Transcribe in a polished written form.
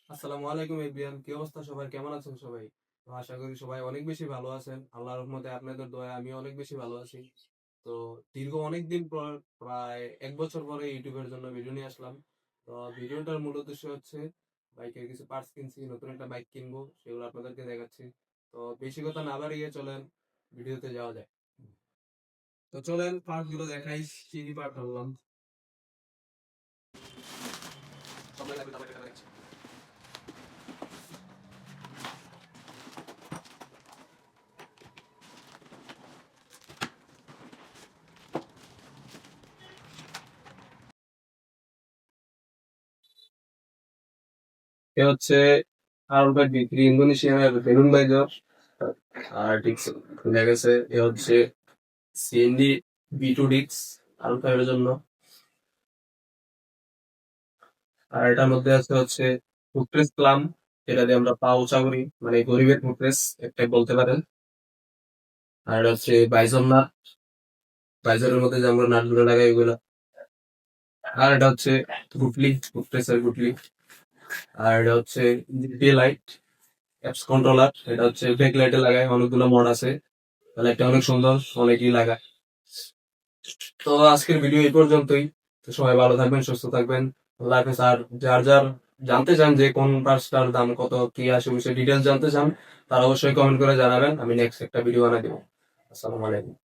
আসসালামু আলাইকুম এভরিওয়ান, কি অবস্থা সবার? কেমন আছেন সবাই? তো আশা করি সবাই অনেক বেশি ভালো আছেন। আল্লাহর রহমতে আপনাদের দয়ায় আমি অনেক বেশি ভালো আছি। তো দীর্ঘ অনেক দিন পর, প্রায় 1 বছর পরে ইউটিউবের জন্য ভিডিও নিয়ে আসলাম। তো ভিডিওটার মূল উদ্দেশ্য হচ্ছে বাইকের কিছু পার্টস কিনছি, নতুন একটা বাইক কিনবো, সেগুলো আপনাদেরকে দেখাচ্ছি। তো বেশি কথা না বাড়িয়ে চলেন ভিডিওতে যাওয়া যায়। তো চলেন পার্ট গুলো দেখাই, কি কি পার্ট আনলাম। সবাই লাগবে তারপর এটা দেখাচ্ছি। এ হচ্ছে আর বিক্রি ইন্দোনেশিয়ানের বেলুন বাইজার। আর ডিক্স খুলে গেছে। এ হচ্ছে সিএনডি বি টু ডিক্স আলফা এর জন্য। আর এটার মধ্যে আছে হচ্ছে ফুটপ্রেস প্লাম, যেটা দিয়ে আমরা পা উঁচা করি, মানে গরিবের ফুটপ্রেস একটাই বলতে পারেন। আর এটা হচ্ছে বাইজন নাট, বাইজনের মধ্যে যে আমরা নাট গুলো লাগাই ওইগুলো। আর এটা হচ্ছে গুটলি, ফুটপ্রেসের গুটলি। আর এটা হচ্ছে ডে লাইট অ্যাপস কন্ট্রোলার, এটা হচ্ছে ব্যাক লাইটে লাগায়, অনেকগুলো মড আছে। লাইটটা অনেক সুন্দর, অনেকেই লাগায়। তো আজকের ভিডিও এই পর্যন্তই। তো সবাই ভালো থাকবেন, সুস্থ থাকবেন। আল্লাহ হাফেজ। আর যার যার জানতে চান যে কোন পার্সটার দাম কত, কি আসে বিষয়ে ডিটেলস জানতে চান, তারা অবশ্যই কমেন্ট করে জানাবেন, আমি নেক্সট একটা ভিডিও বানাই দেবো। আসসালামু আলাইকুম।